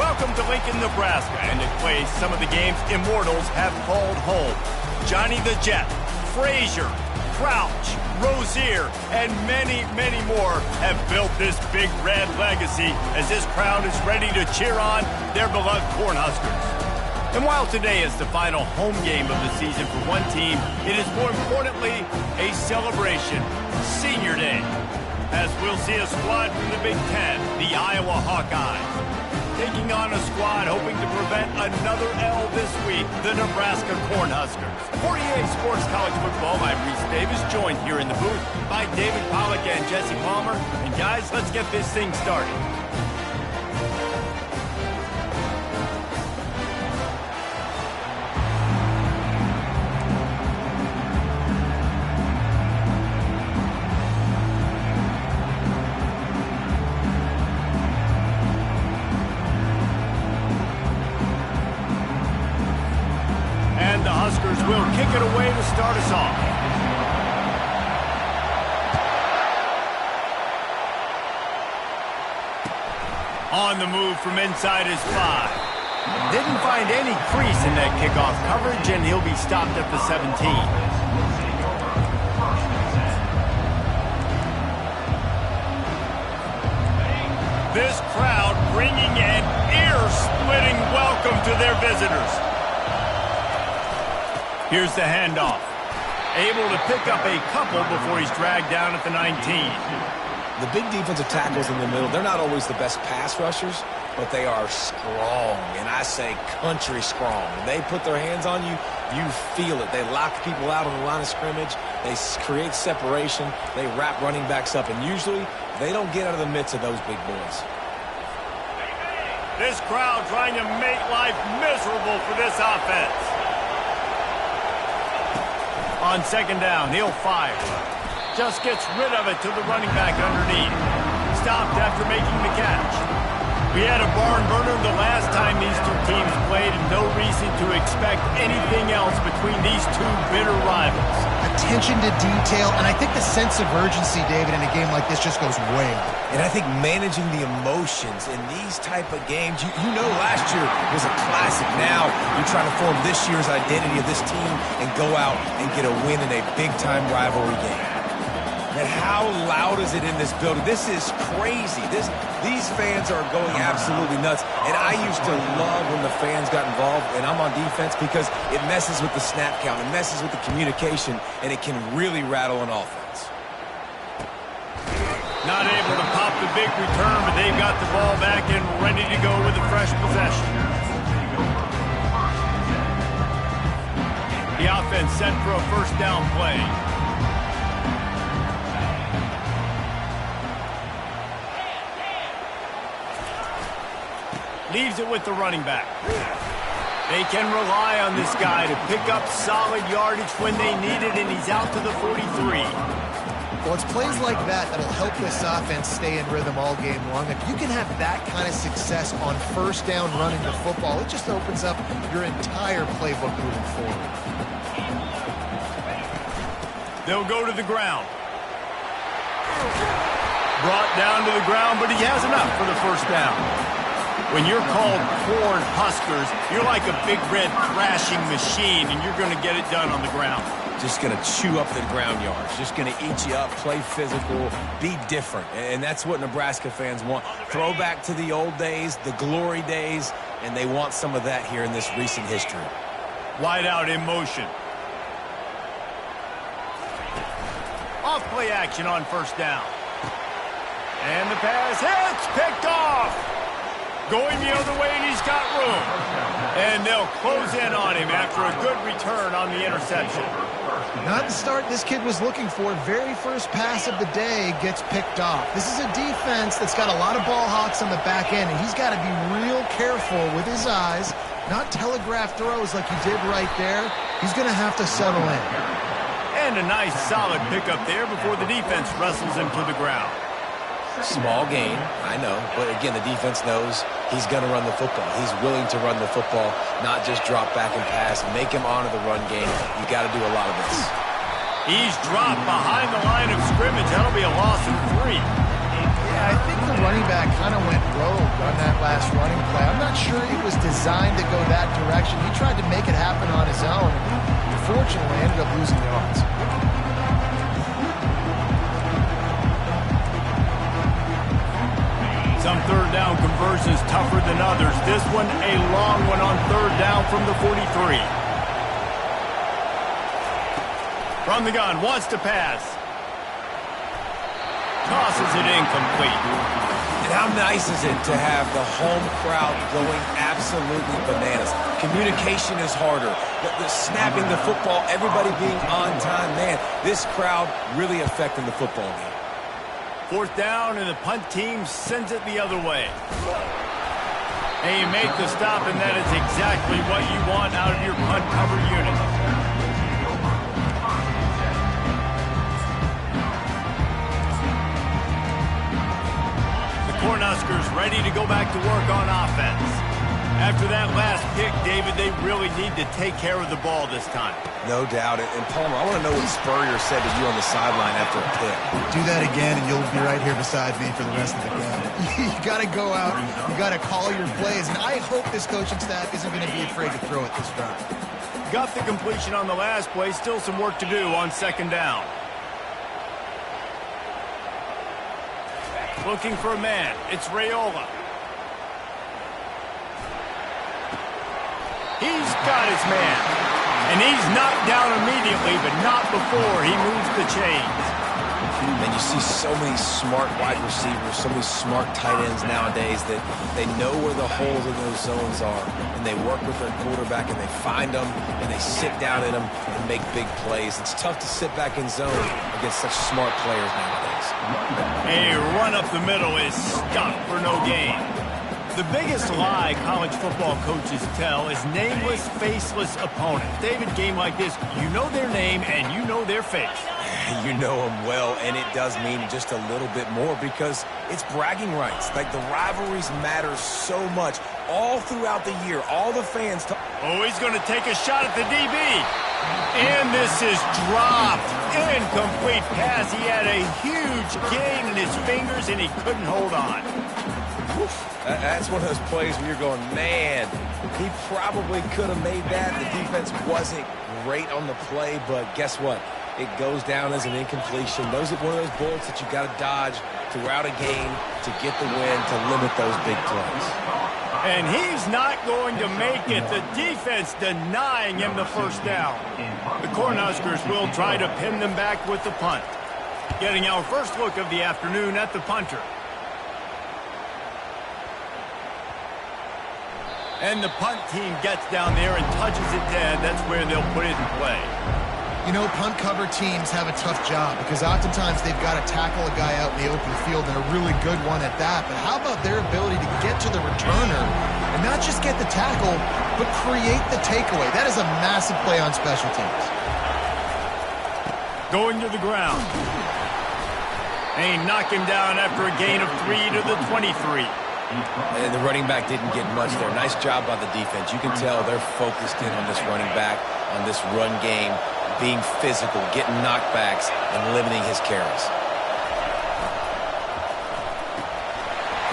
Welcome to Lincoln, Nebraska, and a place some of the game's immortals have called home. Johnny the Jet, Frazier, Crouch, Rozier, and many, many more have built this big red legacy as this crowd is ready to cheer on their beloved Cornhuskers. And while today is the final home game of the season for one team, it is more importantly a celebration, Senior Day, as we'll see a squad from the Big Ten, the Iowa Hawkeyes, taking on a squad hoping to prevent another L this week, the Nebraska Cornhuskers. For EA Sports College Football, I'm Reese Davis, joined here in the booth by David Pollack and Jesse Palmer. And guys, let's get this thing started. Will kick it away to start us off. On the move from inside his 5. Didn't find any crease in that kickoff coverage, and he'll be stopped at the 17. This crowd bringing an ear-splitting welcome to their visitors. Here's the handoff. Able to pick up a couple before he's dragged down at the 19. The big defensive tackles in the middle, they're not always the best pass rushers, but they are strong, and I say country strong. When they put their hands on you, you feel it. They lock people out on the line of scrimmage. They create separation. They wrap running backs up, and usually they don't get out of the midst of those big boys. This crowd trying to make life miserable for this offense. On second down, he'll fire. Just gets rid of it to the running back underneath. Stopped after making the catch. We had a barn burner the last time these two teams played, and no reason to expect anything else between these two bitter rivals. Attention to detail, and I think the sense of urgency, David, in a game like this just goes way up. And I think managing the emotions in these type of games, you know last year was a classic. Now you're trying to form this year's identity of this team and go out and get a win in a big-time rivalry game. And how loud is it in this building? This is crazy. These fans are going absolutely nuts. And I used to love when the fans got involved, and I'm on defense, because it messes with the snap count. It messes with the communication, and it can really rattle an offense. Not able to pop the big return, but they've got the ball back and ready to go with a fresh possession. The offense set for a first down play. Leaves it with the running back. They can rely on this guy to pick up solid yardage when they need it, and he's out to the 43. Well, it's plays like that that'll help this offense stay in rhythm all game long. If you can have that kind of success on first down running the football, it just opens up your entire playbook moving forward. They'll go to the ground. Brought down to the ground, but he has enough for the first down. When you're called Corn Huskers, you're like a big red thrashing machine, and you're going to get it done on the ground. Just going to chew up the ground yards. Just going to eat you up, play physical, be different. And that's what Nebraska fans want. Throwback to the old days, the glory days, and they want some of that here in this recent history. Wide out in motion. Off play action on first down. And the pass hits, picked off. Going the other way, and he's got room. And they'll close in on him after a good return on the interception. Not the start this kid was looking for. Very first pass of the day gets picked off. This is a defense that's got a lot of ball hawks on the back end, and he's got to be real careful with his eyes, not telegraph throws like he did right there. He's going to have to settle in. And a nice solid pickup there before the defense wrestles him to the ground. Small gain, I know, but again, the defense knows he's going to run the football. He's willing to run the football, not just drop back and pass, make him honor the run game. You got to do a lot of this. He's dropped behind the line of scrimmage. That'll be a loss of 3. Yeah, I think the running back kind of went rogue on that last running play. I'm not designed to go that direction. He tried to make it happen on his own. Unfortunately, ended up losing yards. Some third down conversions tougher than others. This one a long one on third down from the 43. From the gun, wants to pass. Tosses it incomplete. And how nice is it to have the home crowd going absolutely bananas? Communication is harder. The snapping the football, everybody being on time. Man, this crowd really affecting the football game. Fourth down, and the punt team sends it the other way. And you make the stop, and that is exactly what you want out of your punt cover unit. The Cornhuskers ready to go back to work on offense. After that last pick, David, they really need to take care of the ball this time. No doubt. And Palmer, I want to know what Spurrier said to you on the sideline after a pick. Do that again, and you'll be right here beside me for the rest of the game. You got to go out. You got to call your plays. And I hope this coaching staff isn't going to be afraid to throw it this drive. Got the completion on the last play. Still some work to do on second down. Looking for a man. It's Raiola. He's got his man. And he's knocked down immediately, but not before he moves the chains. And you see so many smart wide receivers, so many smart tight ends nowadays that they know where the holes in those zones are. And they work with their quarterback, and they find them, and they sit down in them and make big plays. It's tough to sit back in zone against such smart players nowadays. A run up the middle is stopped for no gain. The biggest lie college football coaches tell is nameless, faceless opponents. David, game like this, you know their name and you know their face. You know them well, and it does mean just a little bit more because it's bragging rights. Like, the rivalries matter so much all throughout the year. All the fans talk. Oh, he's going to take a shot at the DB. And this is dropped. Incomplete pass. He had a huge gain in his fingers, and he couldn't hold on. That's one of those plays where you're going, man, he probably could have made that. The defense wasn't great on the play, but guess what? It goes down as an incompletion. Those are one of those bullets that you got to dodge throughout a game to get the win, to limit those big plays. And he's not going to make it. The defense denying him the first down. The Cornhuskers will try to pin them back with the punt. Getting our first look of the afternoon at the punter. And the punt team gets down there and touches it dead. That's where they'll put it in play. You know, punt cover teams have a tough job because oftentimes they've got to tackle a guy out in the open field, and a really good one at that. But how about their ability to get to the returner and not just get the tackle, but create the takeaway? That is a massive play on special teams. Going to the ground. And he knocked him down after a gain of 3 to the 23. And the running back didn't get much there. Nice job by the defense. You can tell they're focused in on this running back, on this run game, being physical, getting knockbacks, and limiting his carries.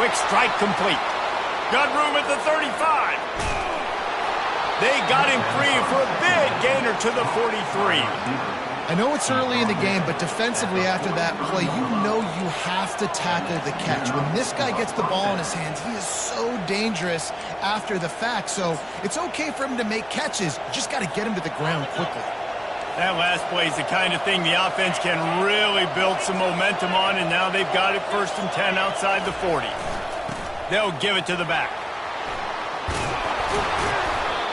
Quick strike complete. Got room at the 35. They got him free for a big gainer to the 43. I know it's early in the game, but defensively after that play, you know you have to tackle the catch. When this guy gets the ball in his hands, he is so dangerous after the fact. So it's okay for him to make catches. You just got to get him to the ground quickly. That last play is the kind of thing the offense can really build some momentum on, and now they've got it 1st and 10 outside the 40. They'll give it to the back.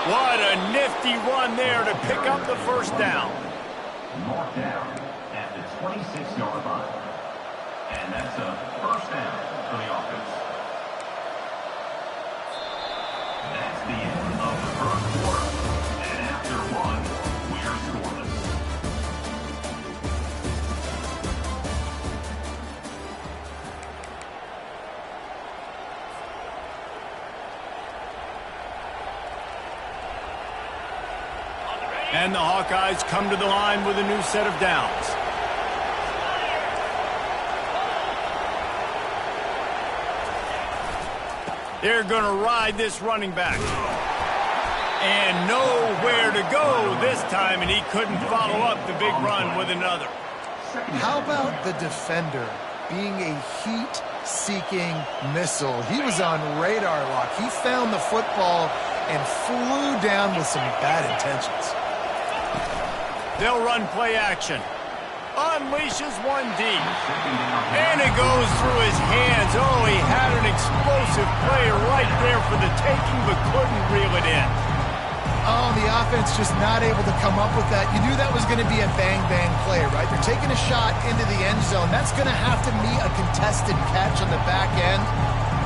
What a nifty run there to pick up the first down. Marked down at the 26-yard line. And that's a first down for the offense. That's the end of the first quarter. And after one, we are scoreless. And the Hawkeyes come to the line with a new set of downs. They're going to ride this running back. And nowhere to go this time, and he couldn't follow up the big run with another. How about the defender being a heat-seeking missile? He was on radar lock. He found the football and flew down with some bad intentions. They'll run play action. Unleashes one deep. And it goes through his hands. Oh, he had an explosive player right there for the taking, but couldn't reel it in. Oh, the offense just not able to come up with that. You knew that was going to be a bang-bang play, right? They're taking a shot into the end zone. That's going to have to meet a contested catch on the back end,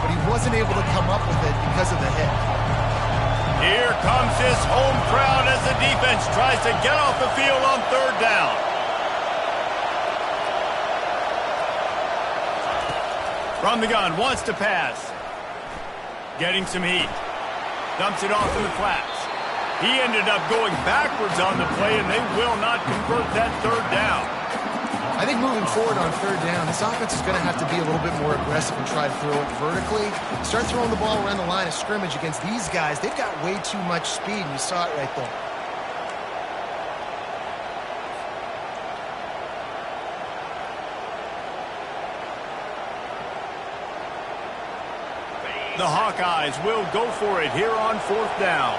but he wasn't able to come up with it because of the hit. Here comes his home crowd as the defense tries to get off the field on third down. From the gun, wants to pass. Getting some heat. Dumps it off in the flats. He ended up going backwards on the play, and they will not convert that third down. I think moving forward on third down, this offense is going to have to be a little bit more aggressive and try to throw it vertically. Start throwing the ball around the line of scrimmage against these guys. They've got way too much speed, and you saw it right there. The Hawkeyes will go for it here on fourth down.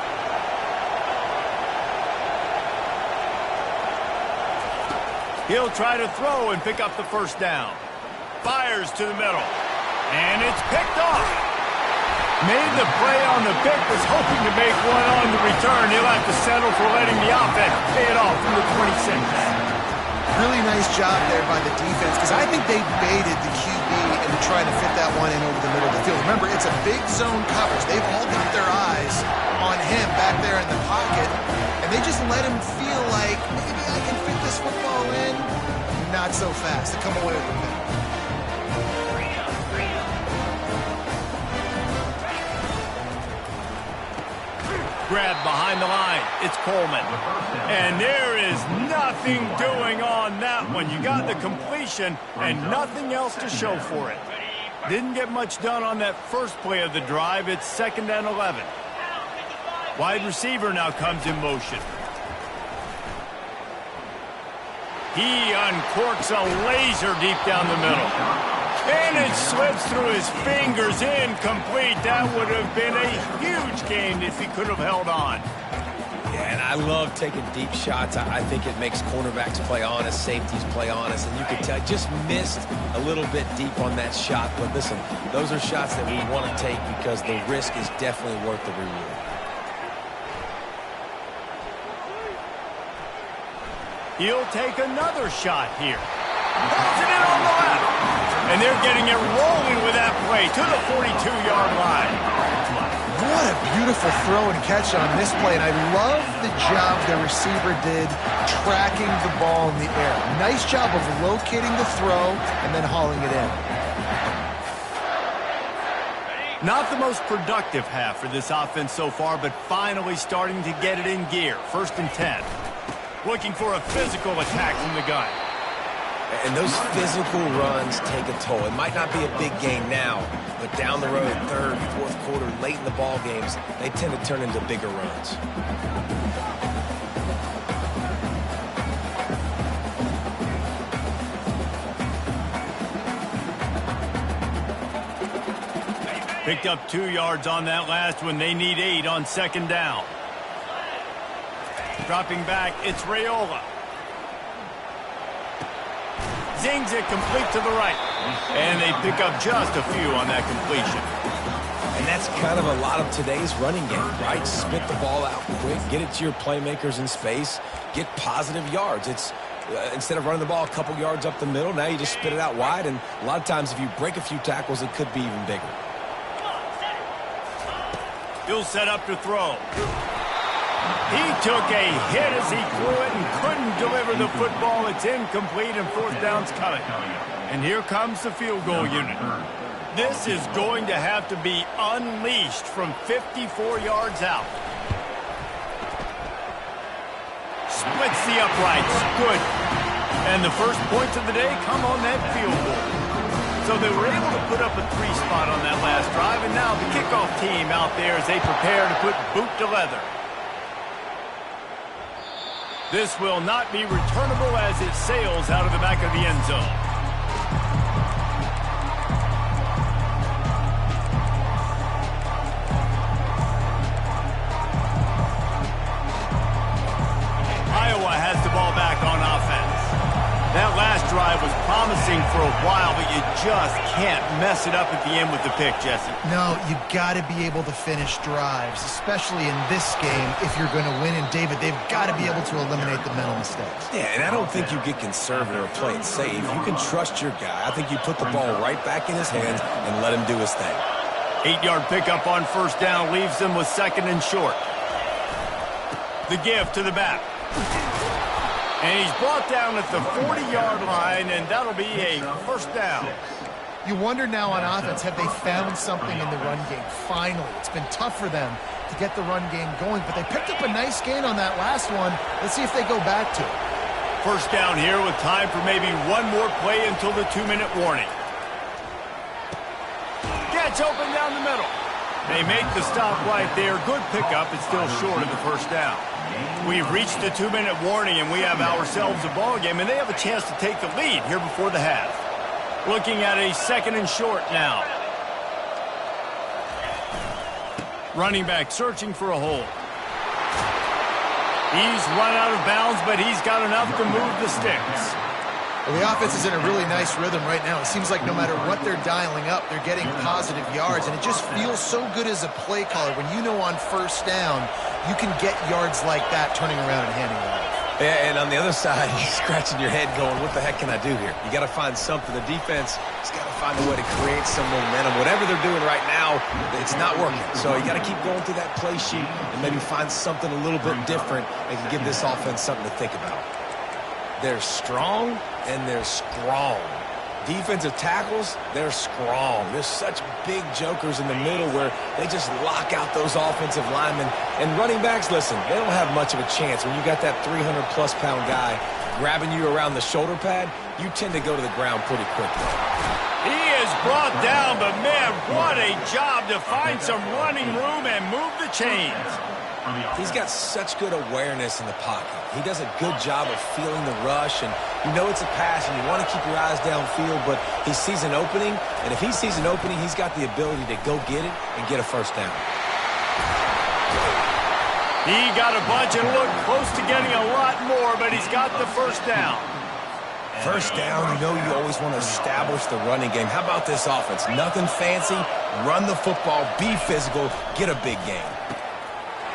He'll try to throw and pick up the first down. Fires to the middle. And it's picked off. Made the play on the pick, was hoping to make one on the return. He'll have to settle for letting the offense pay it off from the 26. Really nice job there by the defense, because I think they baited the QB into trying to fit that one in over the middle of the field. Remember, it's a big zone coverage. They've all got their eyes on him back there in the pocket, and they just let him feel like, maybe I can fit this football in. Not so fast. They come away with the pick. Grab behind the line. It's Coleman. And there is nothing doing on that one. You got the completion and nothing else to show for it. Didn't get much done on that first play of the drive. It's 2nd and 11. Wide receiver now comes in motion. He uncorks a laser deep down the middle. And it slips through his fingers, incomplete. That would have been a huge gain if he could have held on. Yeah, and I love taking deep shots. I think it makes cornerbacks play honest, safeties play honest, and you can tell just missed a little bit deep on that shot. But listen, those are shots that we want to take because the risk is definitely worth the reward. He'll take another shot here. Pulls it in on the left. And they're getting it rolling with that play to the 42-yard line. What a beautiful throw and catch on this play. And I love the job the receiver did tracking the ball in the air. Nice job of locating the throw and then hauling it in. Not the most productive half for this offense so far, but finally starting to get it in gear. 1st and 10. Looking for a physical attack from the gun. And those physical runs take a toll. It might not be a big game now, but down the road, 3rd, 4th quarter, late in the ball games, they tend to turn into bigger runs. Picked up 2 yards on that last one. They need 8 on 2nd down. Dropping back, it's Raiola. Zings it complete to the right. And they pick up just a few on that completion. And that's kind of a lot of today's running game, right? Spit the ball out quick, get it to your playmakers in space, get positive yards. It's instead of running the ball a couple yards up the middle, now you just spit it out wide, and a lot of times if you break a few tackles, it could be even bigger. He'll set up to throw. He took a hit as he threw it and couldn't deliver the football. It's incomplete and 4th down's coming. And here comes the field goal unit. This is going to have to be unleashed from 54 yards out. Splits the uprights. Good. And the first points of the day come on that field goal. So they were able to put up a 3 spot on that last drive, and now the kickoff team out there as they prepare to put boot to leather. This will not be returnable as it sails out of the back of the end zone. Iowa has the ball back on offense. That last drive was promising for a while, but you just can't mess it up at the end with the pick, Jesse. No, you got to be able to finish drives, especially in this game if you're going to win. And, David, they've got to be able to eliminate the mental mistakes. Yeah, and I don't think you get conservative or play it safe. You can trust your guy. I think you put the ball right back in his hands and let him do his thing. 8-yard pickup on first down leaves them with second and short. The give to the back. And he's brought down at the 40-yard line, and that'll be a first down. You wonder now on offense, have they found something in the run game? Finally, it's been tough for them to get the run game going, but they picked up a nice gain on that last one. Let's see if they go back to it. First down here with time for maybe one more play until the 2-minute warning. Gets open down the middle. They make the stop right there. Good pickup. It's still short of the first down. We've reached the 2-minute warning, and we have ourselves a ball game, and they have a chance to take the lead here before the half. Looking at a second and short now. Running back searching for a hole. He's run out of bounds, but he's got enough to move the sticks. Well, the offense is in a really nice rhythm right now. It seems like no matter what they're dialing up, they're getting positive yards, and it just feels so good as a play caller when you know on first down you can get yards like that turning around and handing it off. Yeah, and on the other side, you're scratching your head going, what the heck can I do here? You got to find something. The defense has got to find a way to create some momentum. Whatever they're doing right now, it's not working. So you got to keep going through that play sheet and maybe find something a little bit different that can give this offense something to think about. They're strong and they're strong. Defensive tackles, they're strong. There's such big jokers in the middle where they just lock out those offensive linemen. And running backs, listen, they don't have much of a chance. When you got that 300-plus pound guy grabbing you around the shoulder pad, you tend to go to the ground pretty quickly. He is brought down, but man, what a job to find some running room and move the chains. He's got such good awareness in the pocket. He does a good job of feeling the rush, and you know it's a pass, and you want to keep your eyes downfield, but he sees an opening, and if he sees an opening, he's got the ability to go get it and get a first down. He got a bunch and looked close to getting a lot more, but he's got the first down. First down, you know you always want to establish the running game. How about this offense? Nothing fancy. Run the football, be physical, get a big gain.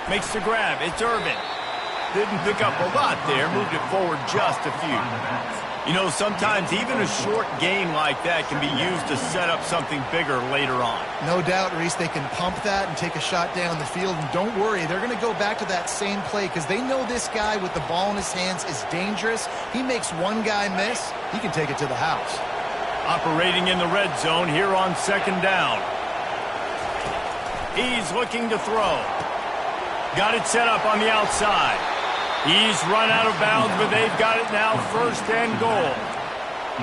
Makes the grab. It's Irvin. Didn't pick up a lot there. Moved it forward just a few. You know, sometimes even a short gain like that can be used to set up something bigger later on. No doubt, Reese, they can pump that and take a shot down the field. And don't worry, they're going to go back to that same play because they know this guy with the ball in his hands is dangerous. He makes one guy miss, he can take it to the house. Operating in the red zone here on second down. He's looking to throw. Got it set up on the outside. He's run out of bounds, but they've got it now first and goal.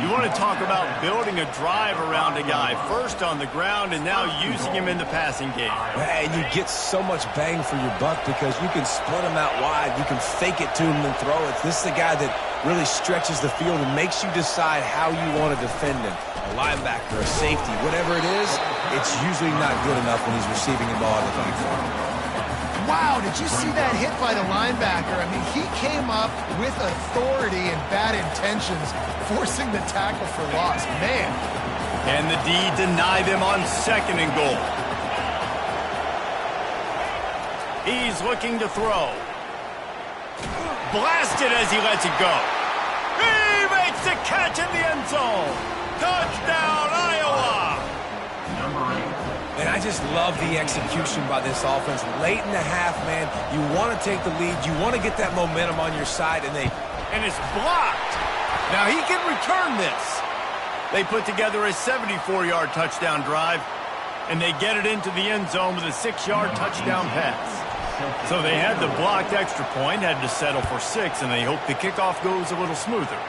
You want to talk about building a drive around a guy. First on the ground and now using him in the passing game. And you get so much bang for your buck because you can split him out wide. You can fake it to him and throw it. This is the guy that really stretches the field and makes you decide how you want to defend him. A linebacker, a safety, whatever it is, it's usually not good enough when he's receiving the ball in the backfield. Wow, did you see that hit by the linebacker? I mean, he came up with authority and bad intentions, forcing the tackle for loss. Man. And the D deny them on second and goal. He's looking to throw. Blasted as he lets it go. He makes the catch in the end zone. Touchdown, Iowa! And I just love the execution by this offense. Late in the half, man, you want to take the lead. You want to get that momentum on your side, and it's blocked. Now he can return this. They put together a 74-yard touchdown drive, and they get it into the end zone with a 6-yard touchdown pass. So they had the blocked extra point, had to settle for 6, and they hope the kickoff goes a little smoother.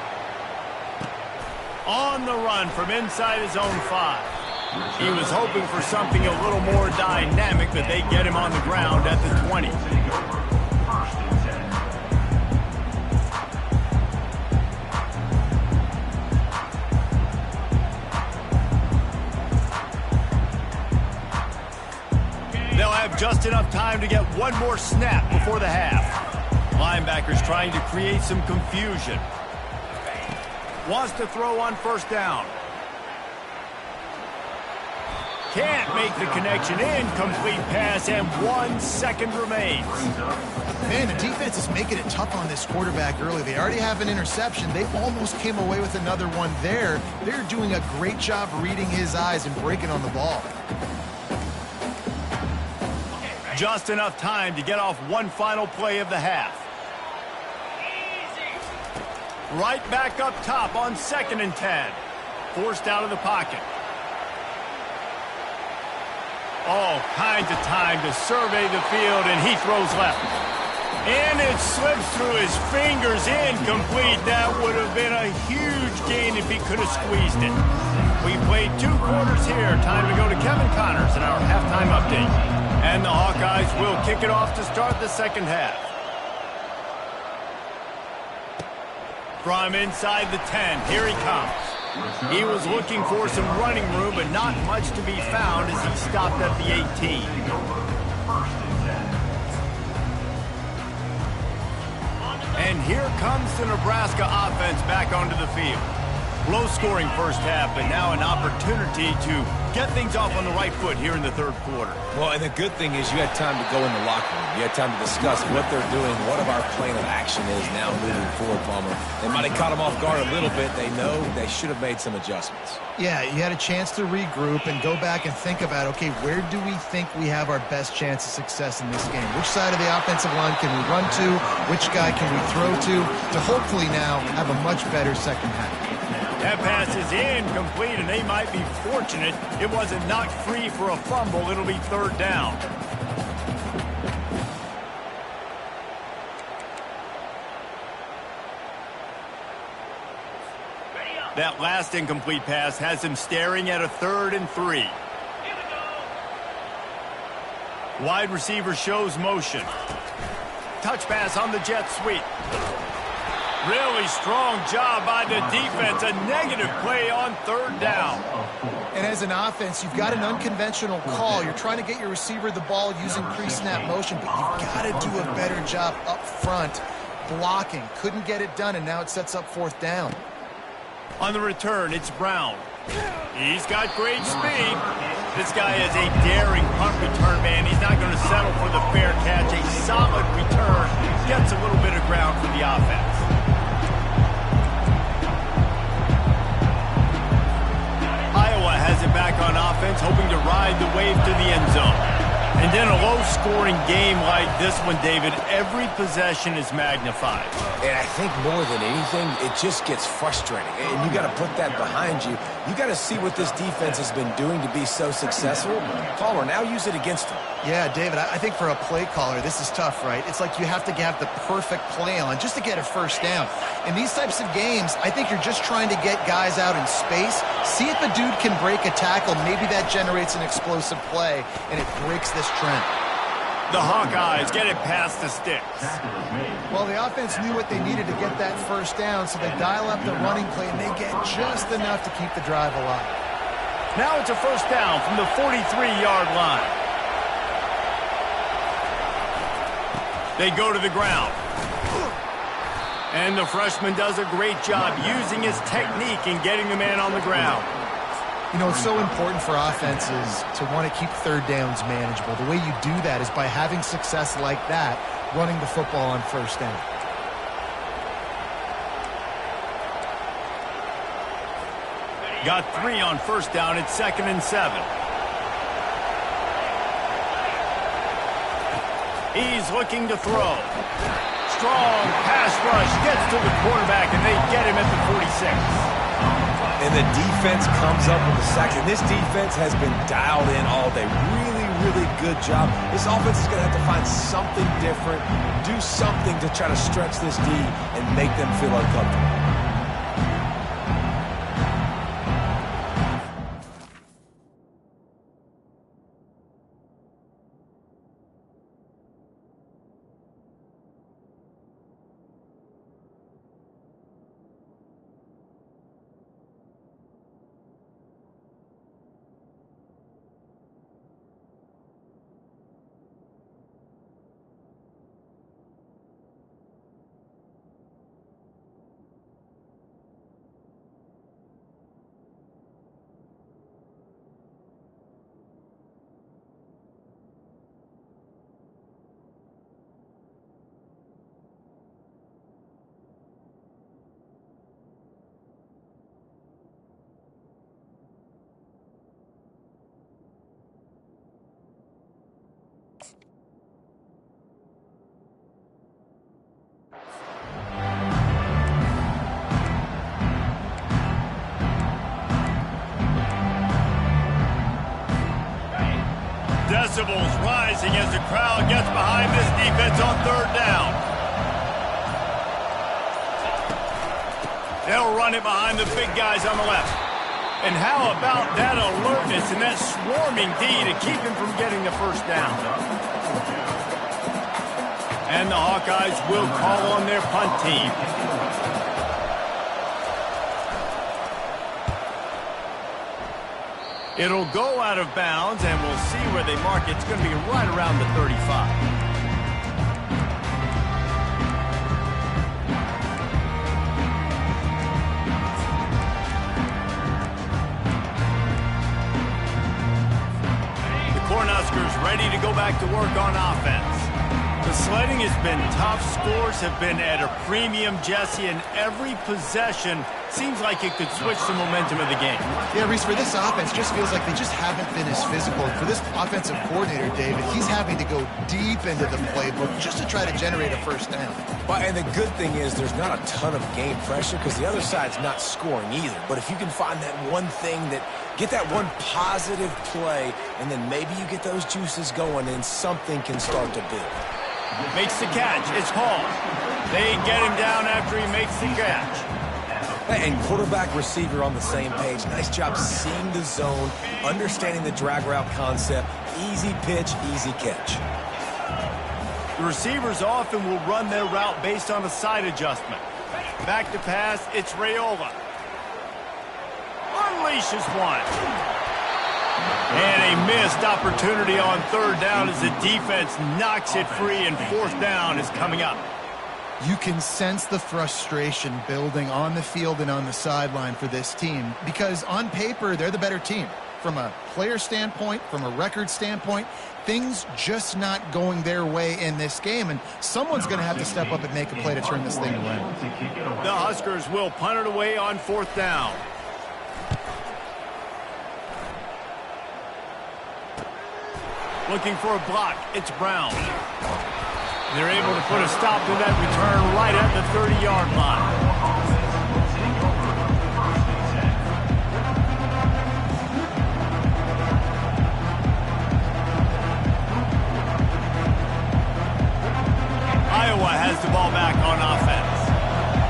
On the run from inside his own 5. He was hoping for something a little more dynamic, but they get him on the ground at the 20. have just enough time to get one more snap before the half. Linebackers trying to create some confusion. Wants to throw on first down. Can't make the connection. Incomplete pass, and 1 second remains. Man, the defense is making it tough on this quarterback early. They already have an interception. They almost came away with another one there. They're doing a great job reading his eyes and breaking on the ball. Just enough time to get off one final play of the half. Right back up top on 2nd and 10. Forced out of the pocket. All kinds of time to survey the field, and he throws left. And it slips through his fingers, incomplete. That would have been a huge gain if he could have squeezed it. We played 2 quarters here. Time to go to Kevin Connors in our halftime update. And the Hawkeyes will kick it off to start the second half. From inside the 10, here he comes. He was looking for some running room, but not much to be found as he stopped at the 18. And here comes the Nebraska offense back onto the field. Low-scoring first half, but now an opportunity to get things off on the right foot here in the third quarter. Well, and the good thing is you had time to go in the locker room. You had time to discuss what they're doing, what of our plan of action is now moving forward, Palmer. They might have caught them off guard a little bit. They know they should have made some adjustments. Yeah, you had a chance to regroup and go back and think about, okay, where do we think we have our best chance of success in this game? Which side of the offensive line can we run to? Which guy can we throw to hopefully now have a much better second half? That pass is incomplete, and they might be fortunate it wasn't knocked free for a fumble. It'll be 3rd down. That last incomplete pass has him staring at a 3rd and 3. Wide receiver shows motion. Touch pass on the jet sweep. Really strong job by the defense. A negative play on 3rd down. And as an offense, you've got an unconventional call. You're trying to get your receiver the ball using pre-snap motion, but you've got to do a better job up front blocking. Couldn't get it done, and now it sets up 4th down. On the return, it's Brown. He's got great speed. This guy is a daring punt return man. He's not going to settle for the fair catch. A solid return. Gets a little bit of ground for the offense. Iowa has it back on offense, hoping to ride the wave to the end zone. And in a low-scoring game like this one, David, every possession is magnified. And I think more than anything, it just gets frustrating. And you got to put that behind you. You got to see what this defense has been doing to be so successful. Palmer, now use it against them. Yeah, David, I think for a play caller, this is tough, right? It's like you have to have the perfect play on just to get a first down. In these types of games, I think you're just trying to get guys out in space, see if a dude can break a tackle. Maybe that generates an explosive play, and it breaks this trend. The Hawkeyes get it past the sticks. Well, the offense knew what they needed to get that first down, so they dial up the running play, and they get just enough to keep the drive alive. Now it's a first down from the 43-yard line. They go to the ground. And the freshman does a great job using his technique and getting the man on the ground. You know, it's so important for offenses to want to keep 3rd downs manageable. The way you do that is by having success like that, running the football on first down. Got 3 on first down. It's 2nd and 7. He's looking to throw. Strong pass rush gets to the quarterback, and they get him at the 46. And the defense comes up with the sack. And this defense has been dialed in all day. Really, really good job. This offense is going to have to find something different, do something to try to stretch this D and make them feel uncomfortable. Decibels rising as the crowd gets behind this defense on third down. They'll run it behind the big guys on the left. And how about that alertness and that swarming D to keep him from getting the first down? And the Hawkeyes will call on their punt team. It'll go out of bounds, and we'll see where they mark it. It's going to be right around the 35. The Cornhuskers ready to go back to work on offense. The sledding has been tough. Scores have been at a premium, Jesse, and every possession seems like it could switch the momentum of the game. Yeah, Reese, for this offense, just feels like they just haven't been as physical. And for this offensive coordinator, David, he's having to go deep into the playbook just to try to generate a first down. Well, and the good thing is there's not a ton of game pressure because the other side's not scoring either. But if you can find that one thing get that one positive play, and then maybe you get those juices going and something can start to build. Makes the catch. It's Hall. They get him down after he makes the catch. And quarterback receiver on the same page. Nice job seeing the zone, understanding the drag route concept. Easy pitch, easy catch. The receivers often will run their route based on a side adjustment. Back to pass, it's Raiola. Unleashes one. And a missed opportunity on third down as the defense knocks it free, and fourth down is coming up. You can sense the frustration building on the field and on the sideline for this team because on paper, they're the better team. From a player standpoint, from a record standpoint, things just not going their way in this game, and someone's going to have to step up and make a play to turn this thing around. The Huskers will punt it away on fourth down. Looking for a block, it's Brown. They're able to put a stop to that return right at the 30-yard line. Iowa has the ball back on offense.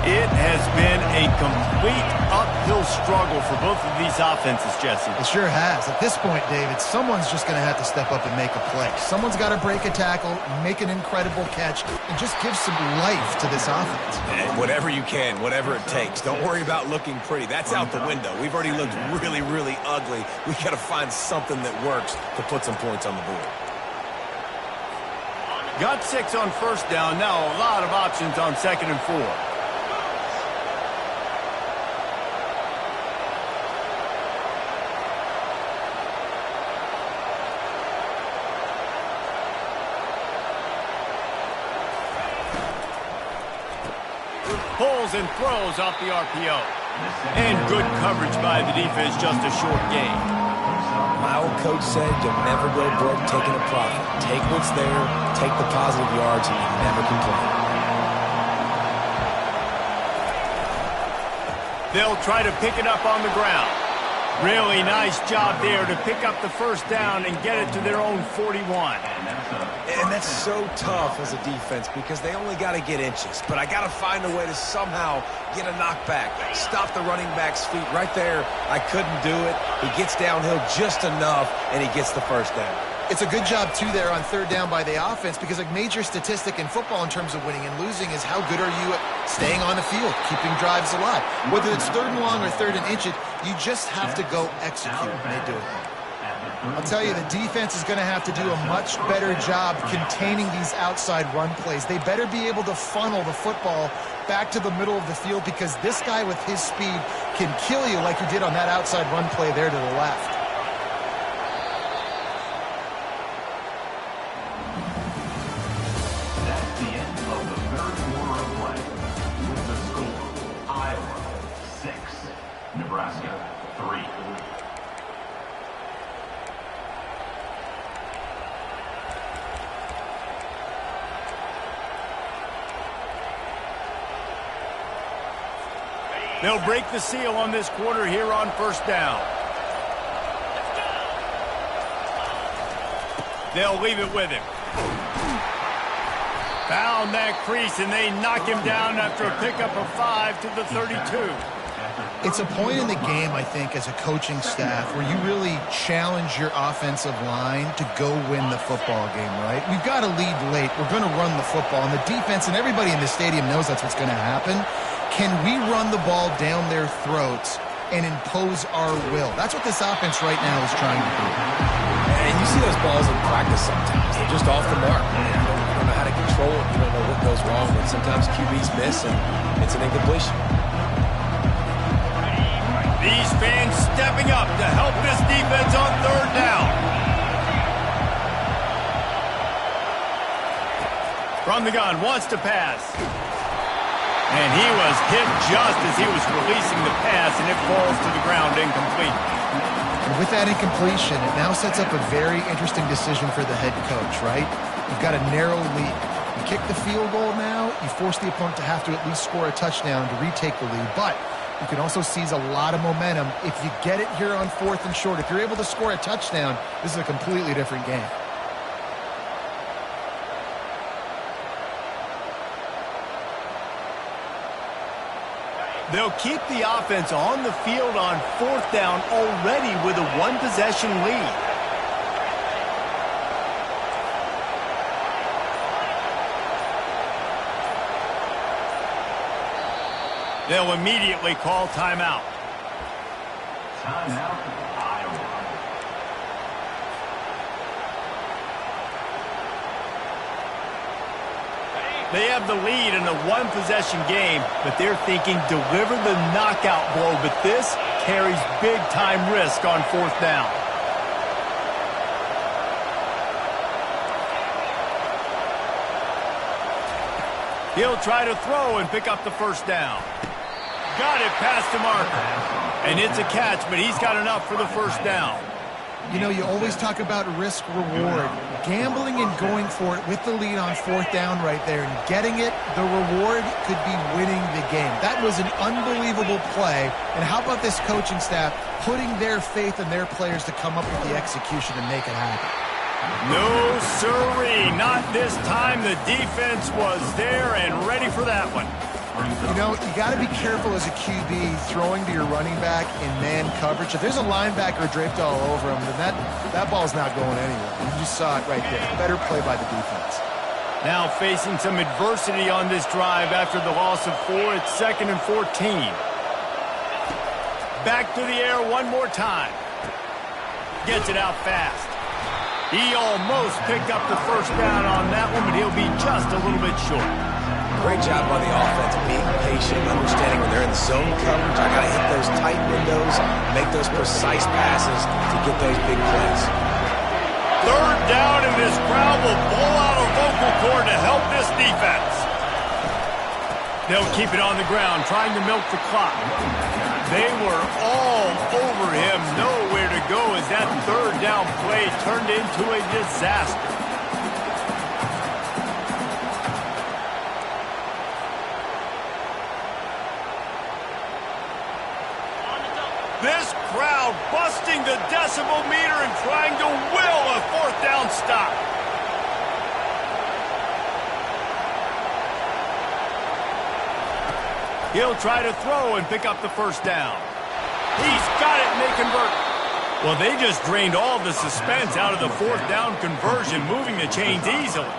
It has been a complete uphill struggle for both of these offenses, Jesse. It sure has. At this point, David, someone's just going to have to step up and make a play. Someone's got to break a tackle, make an incredible catch, and just give some life to this offense. And whatever you can, whatever it takes. Don't worry about looking pretty. That's out the window. We've already looked really, really ugly. We've got to find something that works to put some points on the board. Got 6 on first down. Now a lot of options on second and 4. Pulls and throws off the RPO. And good coverage by the defense, just a short gain. My old coach said you'll never go broke taking a profit. Take what's there, take the positive yards, and you never complain. They'll try to pick it up on the ground. Really nice job there to pick up the first down and get it to their own 41. And that's so tough as a defense because they only got to get inches. But I got to find a way to somehow get a knockback, stop the running back's feet right there. I couldn't do it. He gets downhill just enough, and he gets the first down. It's a good job, too, there on third down by the offense because a major statistic in football in terms of winning and losing is how good are you at staying on the field, keeping drives alive. Whether it's third and long or third and inch it, you just have to go execute, and they do it. I'll tell you, the defense is going to have to do a much better job containing these outside run plays. They better be able to funnel the football back to the middle of the field because this guy with his speed can kill you like he did on that outside run play there to the left. That's the end of the third quarter of play. With the score, Iowa 6, Nebraska 3. They'll break the seal on this quarter here on first down. They'll leave it with him. Found that crease, and they knock him down after a pickup of 5 to the 32. It's a point in the game, I think, as a coaching staff where you really challenge your offensive line to go win the football game, right? We've got to lead late. We're going to run the football. And the defense and everybody in the stadium knows that's what's going to happen. Can we run the ball down their throats and impose our will? That's what this offense right now is trying to do. And you see those balls in practice sometimes. They're just off the mark. You don't know how to control it. You don't know what goes wrong. But sometimes QBs miss, and it's an incompletion. These fans stepping up to help this defense on third down. From the gun, wants to pass. And he was hit just as he was releasing the pass, and it falls to the ground incomplete. And with that incompletion, it now sets up a very interesting decision for the head coach, right? You've got a narrow lead. You kick the field goal now, you force the opponent to have to at least score a touchdown to retake the lead. But you can also seize a lot of momentum if you get it here on 4th and short. If you're able to score a touchdown, this is a completely different game. They'll keep the offense on the field on 4th down already with a one-possession lead. They'll immediately call timeout. Timeout, Iowa. They have the lead in a one-possession game, but they're thinking deliver the knockout blow, but this carries big-time risk on 4th down. He'll try to throw and pick up the first down. Got it past the marker. And it's a catch, but he's got enough for the first down. You know, you always talk about risk-reward. Gambling and going for it with the lead on 4th down right there and getting it, the reward could be winning the game. That was an unbelievable play. And how about this coaching staff putting their faith in their players to come up with the execution and make it happen? No, sirree. Not this time. The defense was there and ready for that one. You know, you got to be careful as a QB throwing to your running back in man coverage. If there's a linebacker draped all over him, then that ball's not going anywhere. You just saw it right there. Better play by the defense. Now facing some adversity on this drive after the loss of 4. It's 2nd and 14. Back to the air one more time. Gets it out fast. He almost picked up the first down on that one, but he'll be just a little bit short. Great job by the offense, being patient, understanding when they're in zone coverage. I got to hit those tight windows, make those precise passes to get those big plays. 3rd down, and this crowd will blow out a vocal cord to help this defense. They'll keep it on the ground, trying to milk the clock. They were all over him, nowhere to go as that 3rd down play turned into a disaster. This crowd busting the decibel meter and trying to will a 4th down stop. He'll try to throw and pick up the first down. He's got it, and they convert. Well, they just drained all the suspense out of the 4th down conversion, moving the chains easily.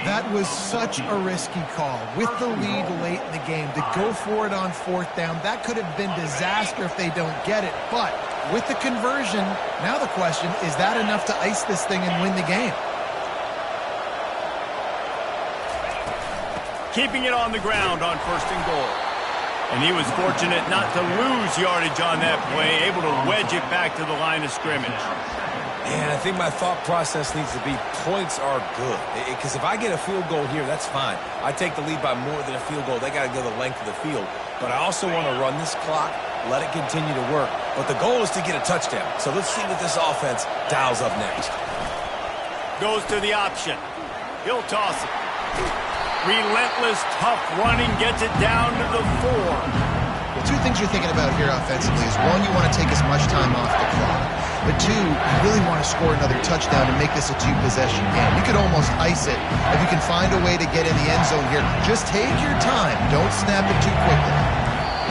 That was such a risky call. With the lead late in the game, to go for it on 4th down, that could have been disaster if they don't get it. But with the conversion, now the question, is that enough to ice this thing and win the game? Keeping it on the ground on 1st and goal. And he was fortunate not to lose yardage on that play, able to wedge it back to the line of scrimmage. And I think my thought process needs to be points are good. Because if I get a field goal here, that's fine. I take the lead by more than a field goal. They got to go the length of the field. But I also want to run this clock, let it continue to work. But the goal is to get a touchdown. So let's see what this offense dials up next. Goes to the option. He'll toss it. Relentless, tough running, gets it down to the 4. Well, 2 things you're thinking about here offensively is, 1, you want to take as much time off the clock. But two, you really want to score another touchdown and make this a two-possession game. You could almost ice it if you can find a way to get in the end zone here. Just take your time. Don't snap it too quickly.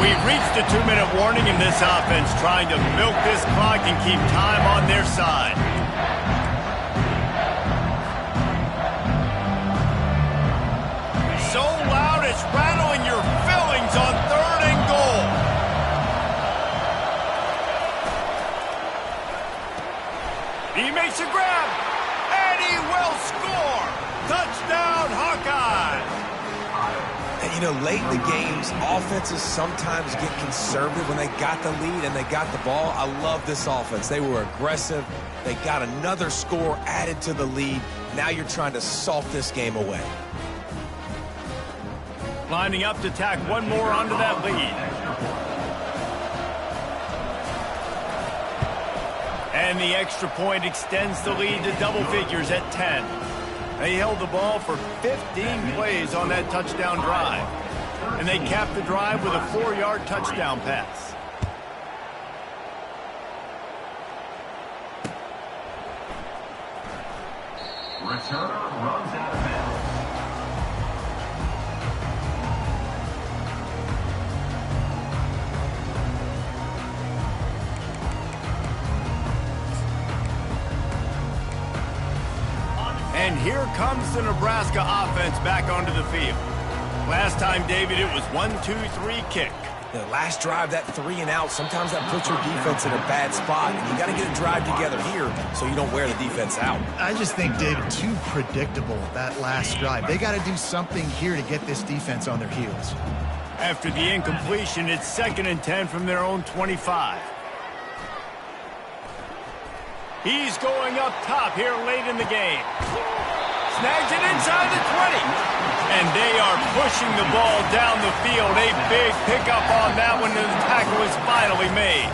We've reached the 2-minute warning in this offense, trying to milk this clock and keep time on their side. So loud it's rattling your fillings on 3rd and goal. He makes a grab, and he will score. Touchdown, Hawkeyes. And, you know, late in the games, offenses sometimes get conservative when they got the lead and they got the ball. I love this offense. They were aggressive. They got another score added to the lead. Now you're trying to salt this game away. Lining up to tack one more onto that lead. And the extra point extends the lead to double figures at 10. They held the ball for 15 plays on that touchdown drive. And they capped the drive with a 4-yard touchdown pass. Returner runs out of bounds. And here comes the Nebraska offense back onto the field. Last time, David, it was 1-2-3 kick. The last drive, that 3 and out, sometimes that puts your defense in a bad spot, and you got to get a drive together here so you don't wear the defense out. I just think, David, too predictable, that last drive. They got to do something here to get this defense on their heels. After the incompletion, it's 2nd and 10 from their own 25. He's going up top here late in the game. Snags it inside the 20. And they are pushing the ball down the field. A big pickup on that one, and the tackle is finally made.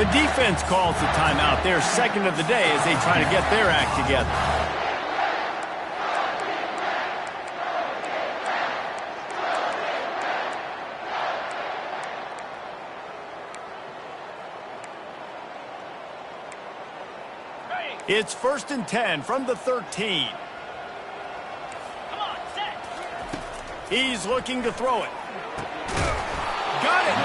The defense calls the timeout, their 2nd of the day, as they try to get their act together. It's 1st and 10 from the 13. He's looking to throw it. Got it.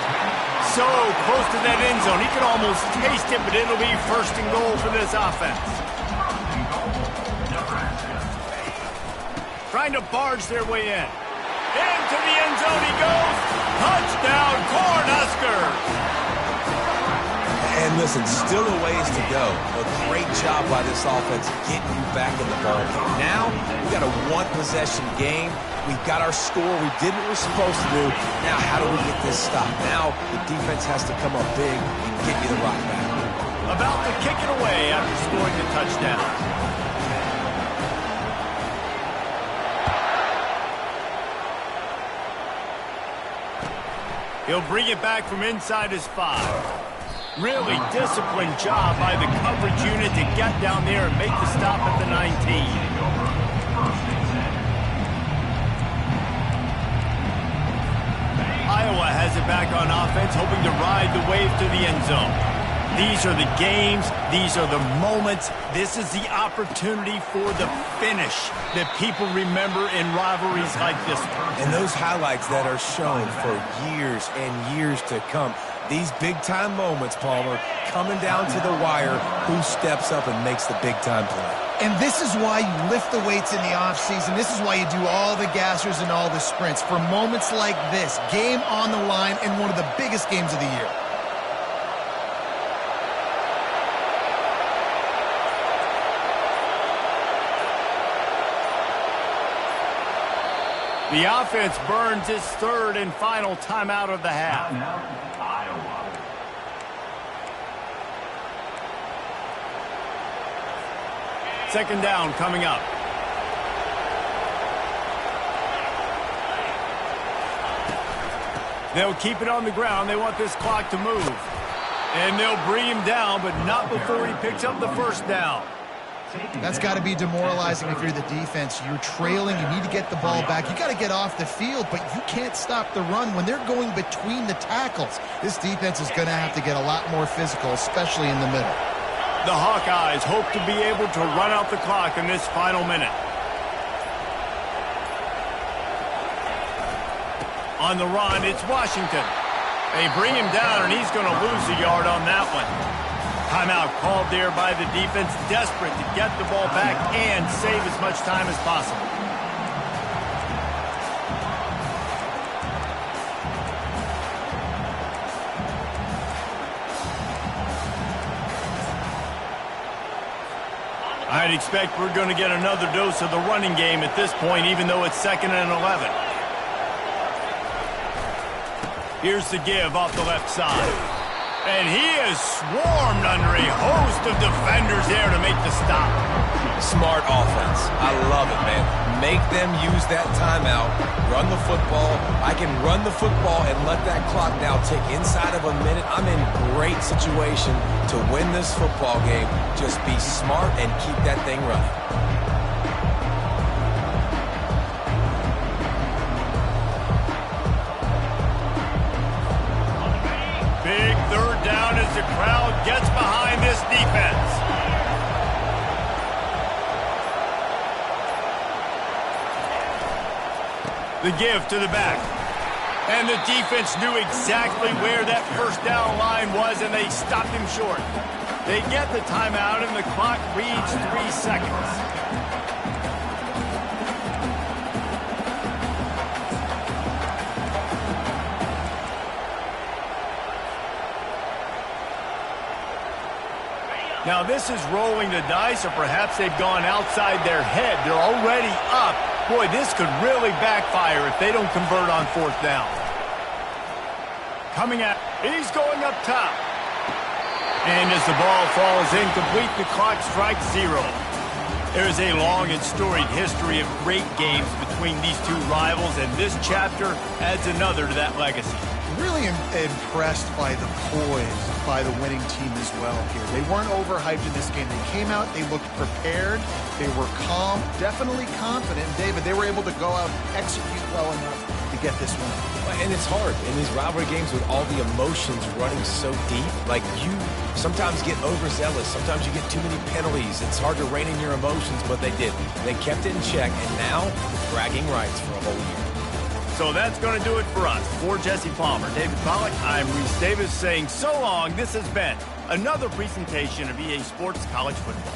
So close to that end zone. He could almost taste it, but it'll be 1st and goal for this offense. Trying to barge their way in. Into the end zone he goes. Touchdown, Cornhuskers. And listen, still a ways to go. A great job by this offense getting you back in the ball game. Now, we got a one-possession game. We've got our score. We did what we're supposed to do. Now, how do we get this stopped? Now, the defense has to come up big and get you the rock back. About to kick it away after scoring the touchdown. He'll bring it back from inside his 5. Really disciplined job by the coverage unit to get down there and make the stop at the 19. Iowa has it back on offense, hoping to ride the wave to the end zone. These are the games. These are the moments. This is the opportunity for the finish that people remember in rivalries like this one. And those highlights that are shown for years and years to come. These big-time moments, Palmer, coming down to the wire, who steps up and makes the big-time play. And this is why you lift the weights in the offseason. This is why you do all the gassers and all the sprints. For moments like this, game on the line in one of the biggest games of the year. The offense burns its 3rd and final timeout of the half. Iowa. Second down coming up. They'll keep it on the ground. They want this clock to move. And they'll bring him down, but not before he picks up the 1st down. That's got to be demoralizing if you're the defense. You're trailing. You need to get the ball back. You got to get off the field, but you can't stop the run when they're going between the tackles. This defense is going to have to get a lot more physical, especially in the middle. The Hawkeyes hope to be able to run out the clock in this final minute. On the run, it's Washington. They bring him down, and he's going to lose a yard on that one. Timeout called there by the defense, desperate to get the ball back and save as much time as possible. I'd expect we're going to get another dose of the running game at this point, even though it's 2nd and 11. Here's the give off the left side. And he is swarmed under a host of defenders there to make the stop. Smart offense. I love it, man. Make them use that timeout, run the football. I can run the football and let that clock now tick inside of a minute. I'm in great situation to win this football game. Just be smart and keep that thing running. Big 3rd down as the crowd gets behind this defense. The give to the back. And the defense knew exactly where that 1st down line was, and they stopped him short. They get the timeout, and the clock reads 3 seconds. Now, this is rolling the dice, or perhaps they've gone outside their head. They're already up. Boy, this could really backfire if they don't convert on 4th down. Coming out, he's going up top. And as the ball falls incomplete, the clock strikes 0. There's a long and storied history of great games between these two rivals, and this chapter adds another to that legacy. Really impressed by the poise by the winning team as well here. They weren't overhyped in this game. They came out, they looked prepared, they were calm, definitely confident. And David, they were able to go out and execute well enough to get this win. And it's hard in these rivalry games with all the emotions running so deep. Like, you sometimes get overzealous. Sometimes you get too many penalties. It's hard to rein in your emotions, but they did. They kept it in check, and now bragging rights for a whole year. So that's going to do it for us. For Jesse Palmer, David Pollack, I'm Reese Davis saying so long. This has been another presentation of EA Sports College Football.